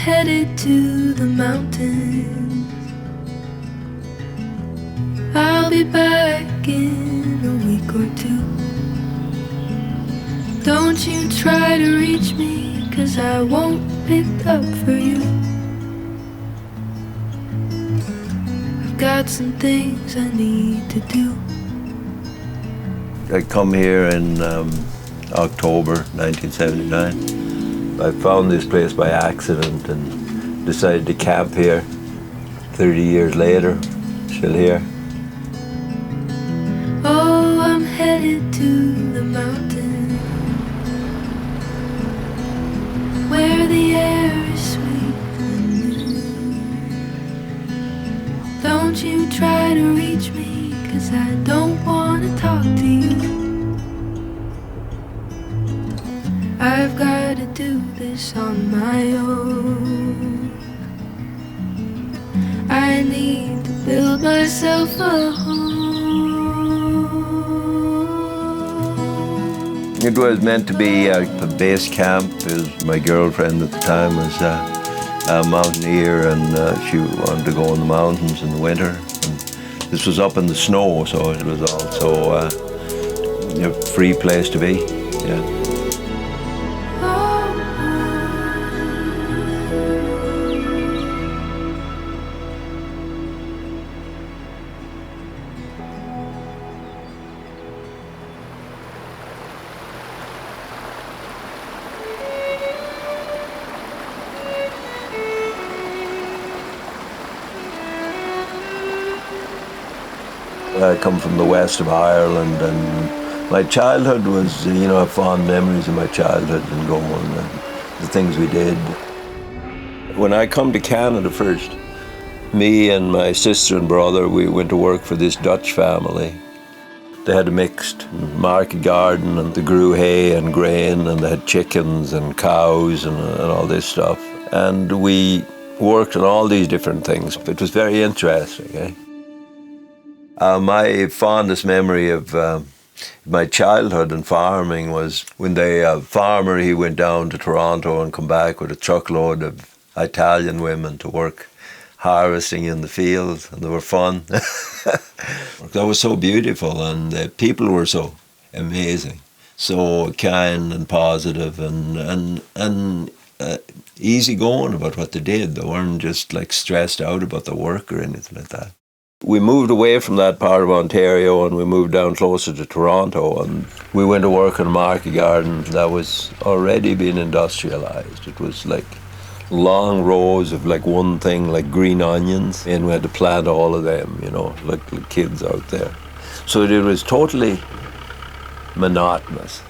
headed to the mountains. I'll be back in a week or two. Don't you try to reach me, 'cause I won't pick up for you. I've got some things I need to do. I come here in October 1979. I found this place by accident and decided to camp here. 30 years later, still here. Oh, I'm headed to the mountains, where the air is sweet and new. Don't you try to reach me, 'cause I don't want to talk to you. I've got to do this on my own. I need to build myself a home. It was meant to be a base camp. My girlfriend at the time was a mountaineer, and she wanted to go in the mountains in the winter. And this was up in the snow, so it was also a free place to be. Yeah. I come from the west of Ireland, and my childhood was, I have fond memories of my childhood and going and the things we did. When I come to Canada first, me and my sister and brother, we went to work for this Dutch family. They had a mixed market garden, and they grew hay and grain, and they had chickens and cows and all this stuff. And we worked on all these different things. It was very interesting, eh? My fondest memory of my childhood and farming was when the farmer, he went down to Toronto and come back with a truckload of Italian women to work harvesting in the fields, and they were fun. That was so beautiful, and the people were so amazing, so kind and positive and easy going about what they did. They weren't just like stressed out about the work or anything like that. We moved away from that part of Ontario, and we moved down closer to Toronto, and we went to work in a market garden that was already being industrialized. It was like long rows of like one thing, like green onions, and we had to plant all of them, like kids out there. So it was totally monotonous.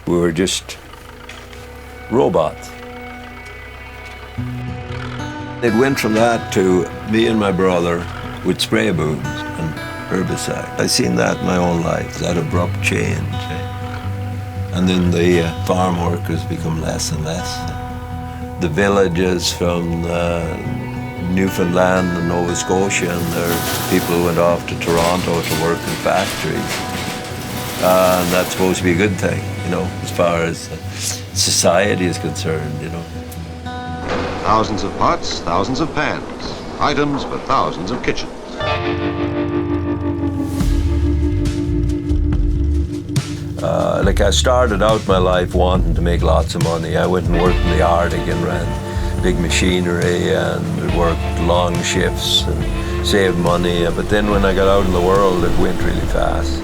We were just robots. It went from that to me and my brother with spray booms and herbicide. I've seen that in my own life, that abrupt change. And then the farm workers become less and less. The villages from Newfoundland and Nova Scotia, and there are people who went off to Toronto to work in factories. And that's supposed to be a good thing, as far as society is concerned, Thousands of pots, thousands of pans, items for thousands of kitchens. I started out my life wanting to make lots of money. I went and worked in the Arctic and ran big machinery and worked long shifts and saved money. But then when I got out in the world, it went really fast.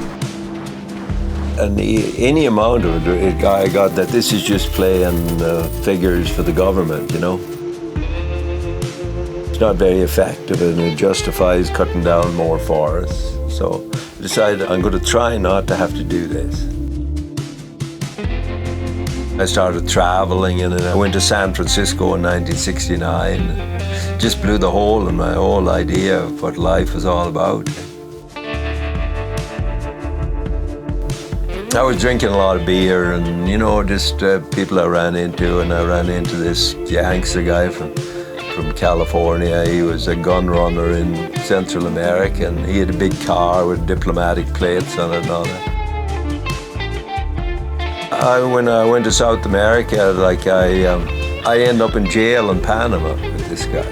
And any amount of it, I got that this is just playing figures for the government, It's not very effective, and it justifies cutting down more forests. So I decided I'm going to try not to have to do this. I started traveling, and I went to San Francisco in 1969. Just blew the hole in my whole idea of what life was all about. I was drinking a lot of beer, and just people I ran into, and I ran into this youngster guy from California. He was a gun runner in Central America, and he had a big car with diplomatic plates on it and all that. When I went to South America, I end up in jail in Panama with this guy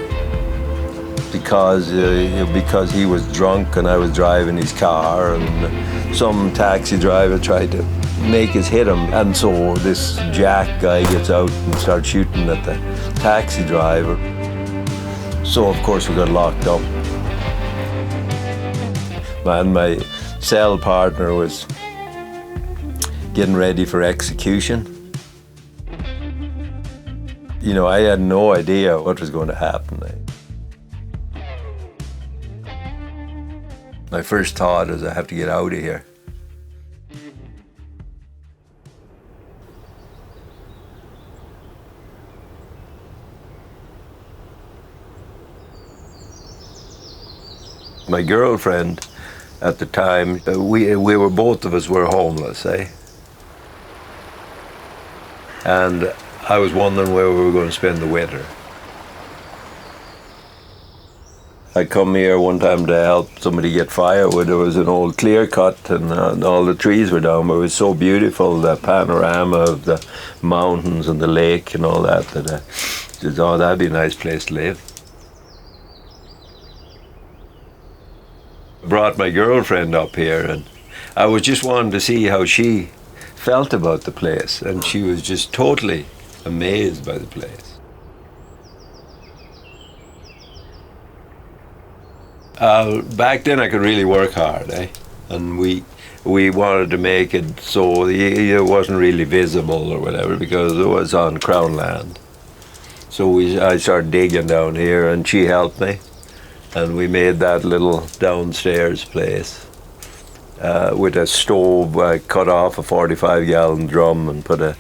because he was drunk and I was driving his car, and some taxi driver tried to make us hit him, and so this Jack guy gets out and starts shooting at the taxi driver. So of course we got locked up. And my cell partner was getting ready for execution. You know, I had no idea what was going to happen. My first thought is I have to get out of here. My girlfriend at the time, we were, both of us were homeless, eh? And I was wondering where we were going to spend the winter. I come here one time to help somebody get firewood. There was an old clear cut and all the trees were down, but it was so beautiful, the panorama of the mountains and the lake and all that, that I said, oh, that'd be a nice place to live. I brought my girlfriend up here, and I was just wanting to see how she felt about the place, and she was just totally amazed by the place. Back then I could really work hard, eh? And we wanted to make it so it wasn't really visible or whatever, because it was on Crown land. So I started digging down here, and she helped me, and we made that little downstairs place with a stove. I cut off a 45-gallon drum and put a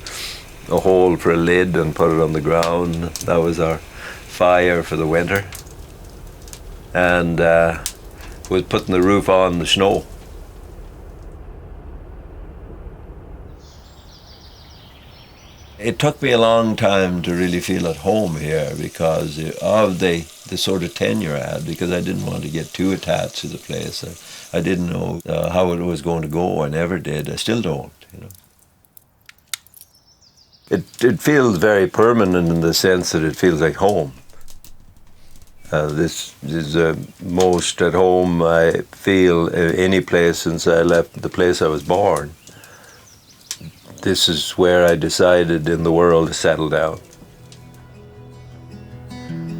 hole for a lid and put it on the ground. That was our fire for the winter. And was putting the roof on the snow. It took me a long time to really feel at home here because of the sort of tenure I had, because I didn't want to get too attached to the place. I didn't know how it was going to go. I never did. I still don't, you know. It feels very permanent in the sense that it feels like home. This is most at home I feel any place since I left the place I was born. This is where I decided in the world to settle down.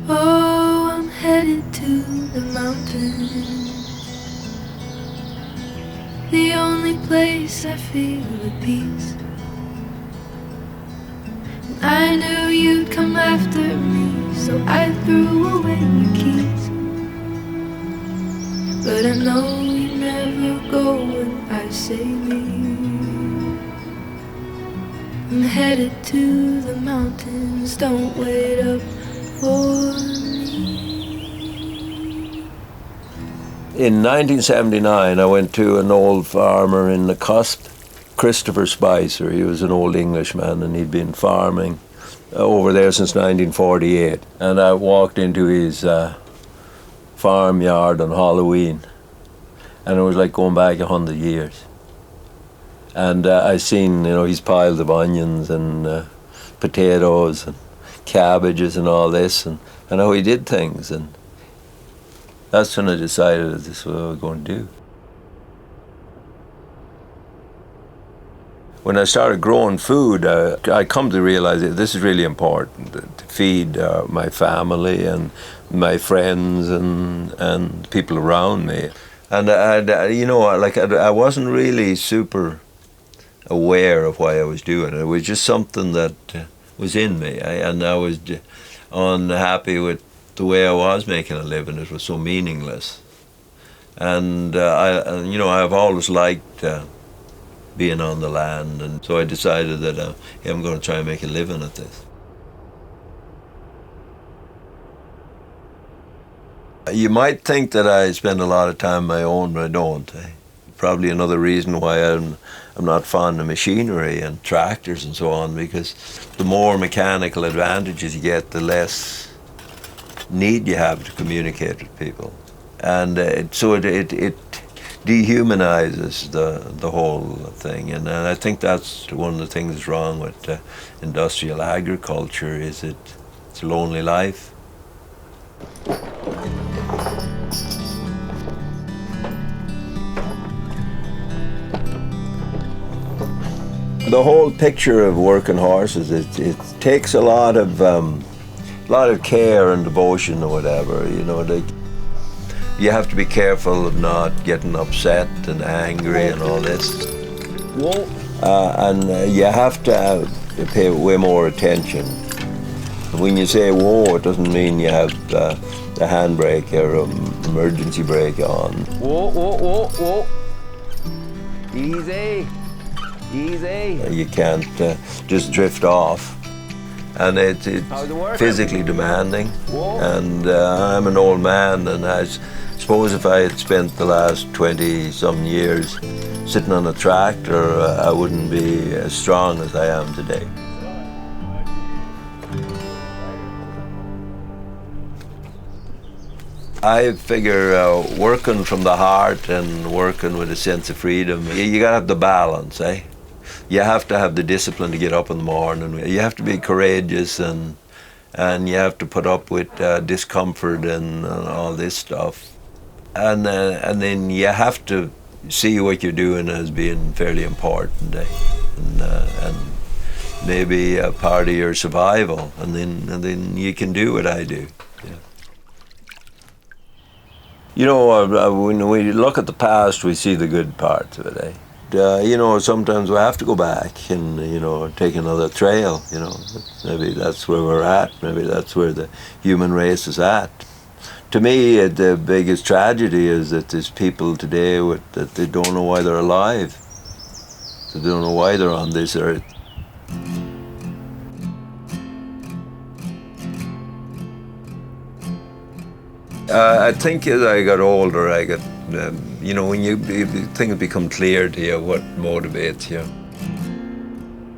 Oh, I'm headed to the mountains, the only place I feel at peace. I knew you'd come after me, so I threw away your keys. But I know you never go when I say leave. I'm headed to the mountains, don't wait up for me. In 1979, I went to an old farmer in the cusp, Christopher Spicer. He was an old Englishman, and he'd been farming over there since 1948. And I walked into his farmyard on Halloween, and it was like going back 100 years. And I seen, you know, his piles of onions and potatoes and cabbages and all this, and how he did things. And that's when I decided that this is what I was going to do. When I started growing food, I come to realize that this is really important, to feed my family and my friends and people around me. And you know, like I wasn't really super aware of why I was doing it. It was just something that was in me, and I was unhappy with the way I was making a living. It was so meaningless. And you know, I've always liked being on the land, and so I decided that I'm going to try and make a living at this. You might think that I spend a lot of time on my own, but I don't. Probably another reason why I'm not fond of machinery and tractors and so on, because the more mechanical advantages you get, the less need you have to communicate with people. And so it dehumanizes the whole thing, and I think that's one of the things wrong with industrial agriculture, is it's a lonely life. The whole picture of working horses, it takes a lot of care and devotion or whatever, you know. You have to be careful of not getting upset and angry and all this. And you have to pay way more attention. When you say whoa, it doesn't mean you have the handbrake or emergency brake on. Whoa, whoa, whoa, whoa. Easy. Easy. You can't just drift off. And it's physically demanding. Whoa. And I'm an old man, and I suppose if I had spent the last 20-some years sitting on a tractor, I wouldn't be as strong as I am today. I figure working from the heart and working with a sense of freedom, you gotta have the balance, eh? You have to have the discipline to get up in the morning. You have to be courageous, and you have to put up with discomfort and all this stuff. And then you have to see what you're doing as being fairly important, eh? And maybe a part of your survival, and then you can do what I do. Yeah. You know, when we look at the past, we see the good parts of it, eh? You know, sometimes we have to go back and, you know, take another trail, you know. Maybe that's where we're at. Maybe that's where the human race is at. To me, the biggest tragedy is that there's people today that they don't know why they're alive. They don't know why they're on this earth. I think as I got older, I got, you know, when things become clear to you what motivates you.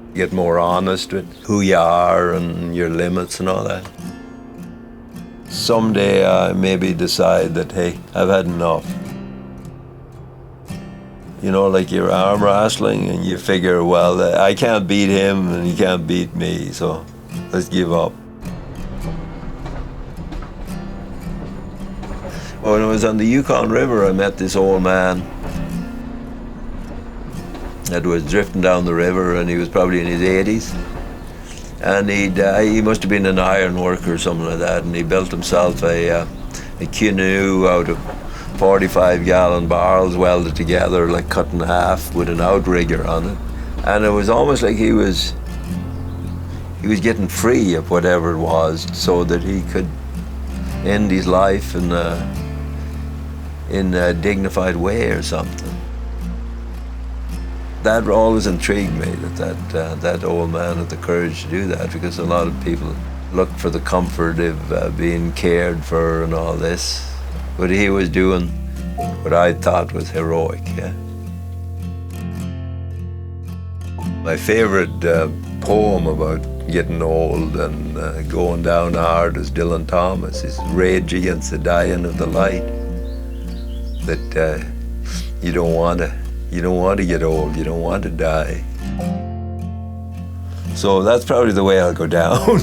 You get more honest with who you are and your limits and all that. Someday I maybe decide that, hey, I've had enough. You know, like you're arm wrestling and you figure, well, I can't beat him and he can't beat me, so let's give up. When I was on the Yukon River, I met this old man that was drifting down the river, and he was probably in his 80s. And he must have been an iron worker or something like that, and he built himself a canoe out of 45-gallon barrels welded together, like cut in half, with an outrigger on it. And it was almost like he was getting free of whatever it was, so that he could end his life in a dignified way or something. That always intrigued me, that old man had the courage to do that, because a lot of people look for the comfort of being cared for and all this, but he was doing what I thought was heroic. Yeah. My favorite poem about getting old and going down hard is Dylan Thomas. His rage against the dying of the light. That you don't want to get old. You don't want to die. So that's probably the way I'll go down.